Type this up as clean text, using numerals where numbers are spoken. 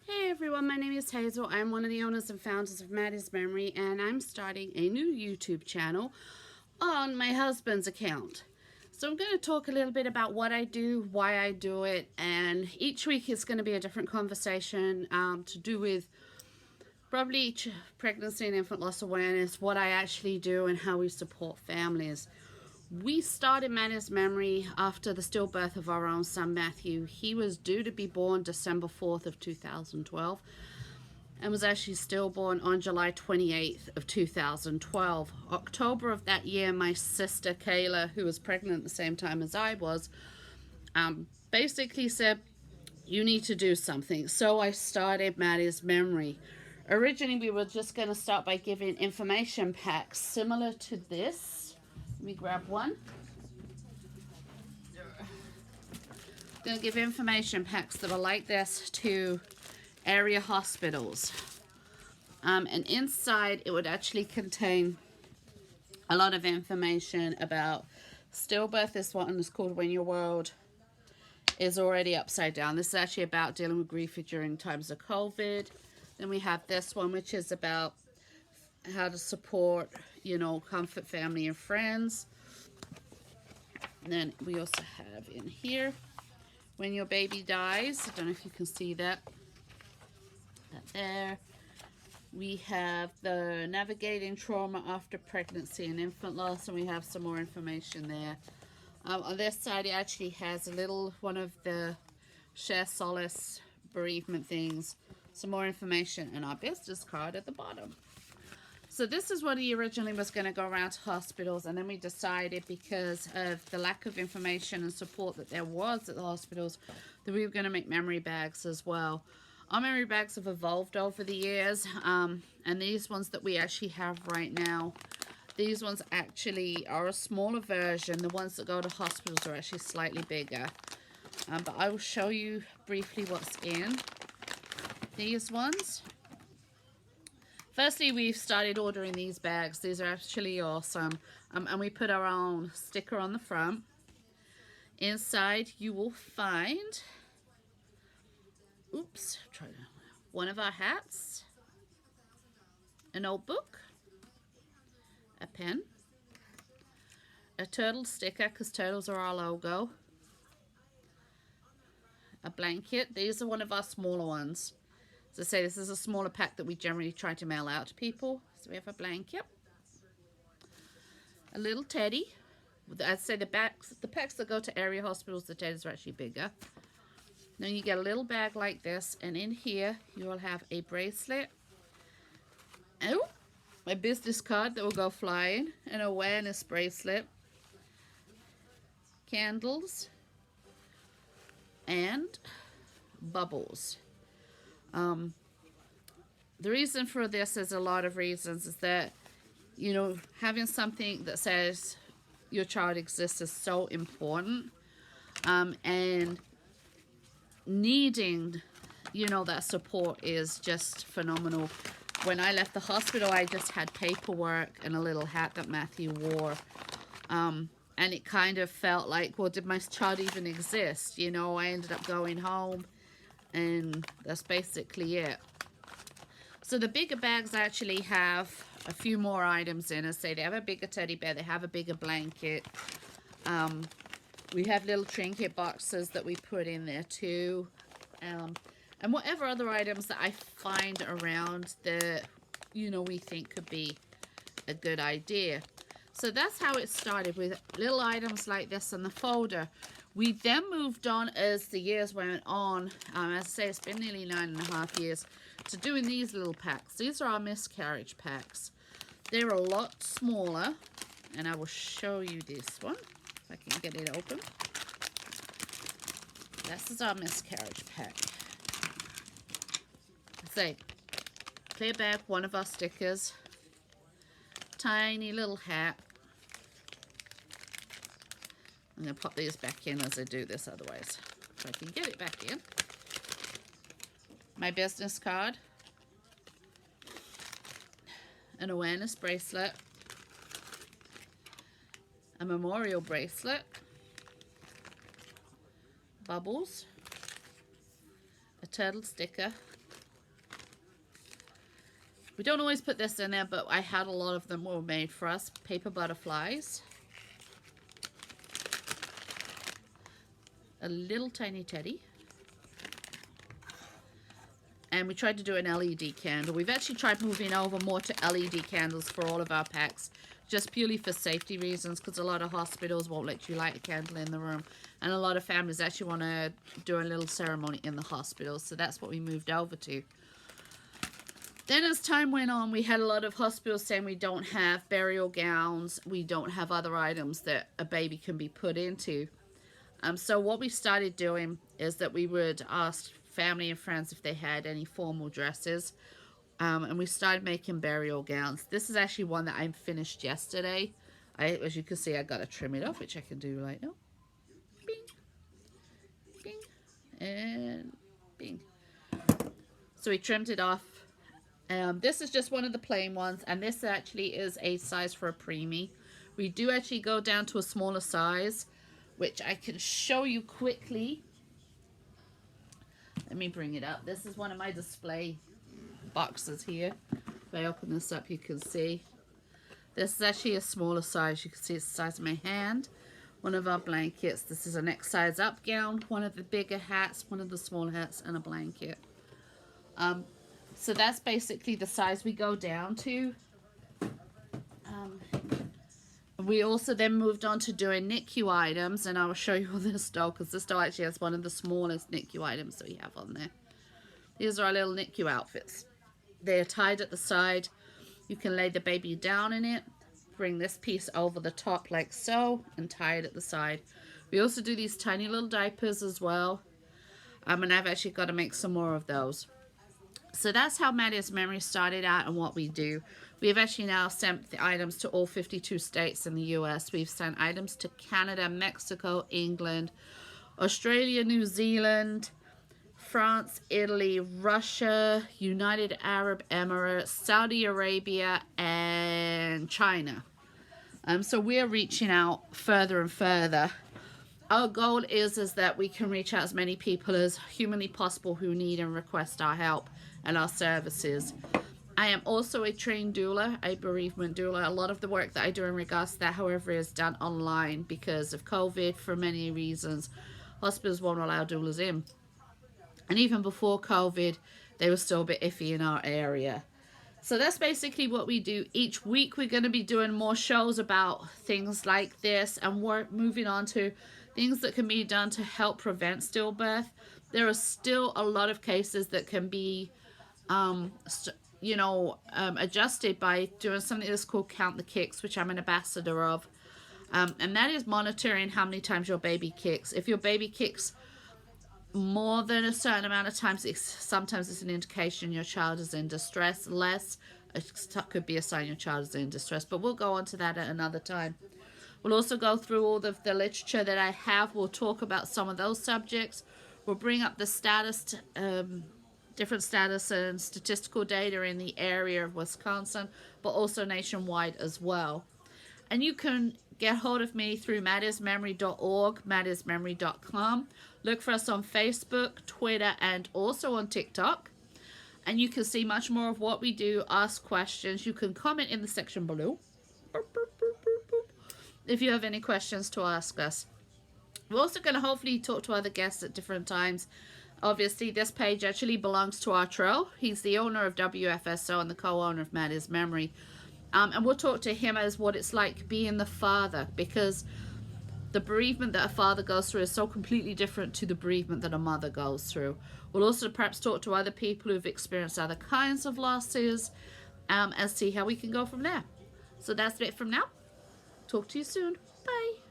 Hey everyone, my name is Hazel. I'm one of the owners and founders of Mattie's Memory, and I'm starting a new YouTube channel on my husband's account. So I'm going to talk a little bit about what I do, why I do it, and each week is going to be a different conversation to do with probably pregnancy and infant loss awareness, what I actually do, and how we support families. We started Mattie's Memory after the stillbirth of our own son Matthew. He was due to be born December 4th of 2012 and was actually stillborn on July 28th of 2012. October of that year, my sister Kayla, who was pregnant at the same time as I was, basically said, you need to do something. So I started Mattie's Memory. Originally, we were just going to start by giving information packs similar to this. Let me grab one. I'm going to give information packs that are like this to area hospitals. And inside it would actually contain a lot of information about stillbirth. This one is called When Your World is Already Upside Down. This is actually about dealing with grief during times of COVID. Then we have this one, which is about how to support, comfort family and friends. And then we also have in here, when your baby dies. I don't know if you can see that. That there. We have the navigating trauma after pregnancy and infant loss, and we have some more information there. On this side, it actually has a little one of the share solace bereavement things, some more information, and our business card at the bottom. So this is what he originally was going to go around to hospitals, and then we decided, because of the lack of information and support that there was at the hospitals, that we were going to make memory bags as well. Our memory bags have evolved over the years, and these ones that we actually have right now, these ones actually are a smaller version. The ones that go to hospitals are actually slightly bigger. But I will show you briefly what's in these ones. Firstly, we've started ordering these bags. These are actually awesome. And we put our own sticker on the front. Inside, you will find, one of our hats, a notebook, a pen, a turtle sticker, because turtles are our logo, a blanket. These are one of our smaller ones. As I say, this is a smaller pack that we generally try to mail out to people. So we have a blanket, a little teddy. I'd say the packs that go to area hospitals, the teddies are actually bigger. Then you get a little bag like this, and in here you will have a bracelet. Oh, my business card that will go flying, an awareness bracelet, candles, and bubbles. The reason for this is a lot of reasons. Is that, having something that says your child exists is so important, and needing, that support is just phenomenal. When I left the hospital, I just had paperwork and a little hat that Matthew wore, and it kind of felt like, well, did my child even exist? I ended up going home, and that's basically it. So the bigger bags actually have a few more items in. As I say, they have a bigger teddy bear, they have a bigger blanket. We have little trinket boxes that we put in there too. And whatever other items that I find around that, we think could be a good idea. So that's how it started, with little items like this in the folder. We then moved on as the years went on. As I say, it's been nearly 9.5 years to doing these little packs. These are our miscarriage packs. They're a lot smaller, and I will show you this one if I can get it open. This is our miscarriage pack. Say, clear bag, one of our stickers, tiny little hat. I'm going to pop these back in as I do this, otherwise, if I can get it back in. My business card, an awareness bracelet, a memorial bracelet, bubbles, a turtle sticker, We don't always put this in there, but I had a lot of them were made for us. Paper butterflies. A little tiny teddy. And we tried to do an LED candle. We've actually tried moving over more to LED candles for all of our packs, just purely for safety reasons, because a lot of hospitals won't let you light a candle in the room. And a lot of families actually want to do a little ceremony in the hospital. So that's what we moved over to. Then as time went on, we had a lot of hospitals saying we don't have burial gowns. We don't have other items that a baby can be put into. So what we started doing is that we would ask family and friends if they had any formal dresses. And we started making burial gowns. This is actually one that I finished yesterday. As you can see, I got to trim it off, which I can do right now. Bing. Bing. And bing. So we trimmed it off. This is just one of the plain ones, and this actually is a size for a preemie. We do actually go down to a smaller size, which I can show you quickly. Let me bring it up. This is one of my display boxes here. If I open this up, you can see. This is actually a smaller size. You can see it's the size of my hand. One of our blankets. This is a next size up gown. One of the bigger hats, one of the smaller hats, and a blanket. So that's basically the size we go down to. We also then moved on to doing NICU items, and I will show you on this doll, because this doll actually has one of the smallest NICU items that we have on there. These are our little NICU outfits. They're tied at the side. You can lay the baby down in it, bring this piece over the top like so, and tie it at the side. We also do these tiny little diapers as well. And I've actually got to make some more of those. So that's how Mattie's Memory started out and what we do. We have actually now sent the items to all 52 states in the US. We've sent items to Canada, Mexico, England, Australia, New Zealand, France, Italy, Russia, United Arab Emirates, Saudi Arabia, and China. So we're reaching out further and further. Our goal is that we can reach out as many people as humanly possible who need and request our help and our services. I am also a trained doula, a bereavement doula. A lot of the work that I do in regards to that, however, is done online because of COVID. For many reasons, hospitals won't allow doulas in. And even before COVID, they were still a bit iffy in our area. So that's basically what we do. Each week we're going to be doing more shows about things like this, and we're moving on to things that can be done to help prevent stillbirth. There are still a lot of cases that can be adjusted by doing something that's called Count the Kicks, which I'm an ambassador of. And that is monitoring how many times your baby kicks. If your baby kicks more than a certain amount of times, sometimes it's an indication your child is in distress. Less, it could be a sign your child is in distress. But we'll go on to that at another time. We'll also go through all of the literature that I have. We'll talk about some of those subjects. We'll bring up the status, different status and statistical data in the area of Wisconsin, but also nationwide as well. And you can get hold of me through mattiesmemory.org, mattiesmemory.com. Look for us on Facebook, Twitter, and also on TikTok. And you can see much more of what we do, ask questions. You can comment in the section below if you have any questions to ask us. We're also going to hopefully talk to other guests at different times. Obviously, this page actually belongs to Artro. He's the owner of WFSO and the co-owner of Mattie's Memory. And we'll talk to him as what it's like being the father, because the bereavement that a father goes through is so completely different to the bereavement that a mother goes through. We'll also perhaps talk to other people who've experienced other kinds of losses and see how we can go from there. So that's it from now. Talk to you soon. Bye.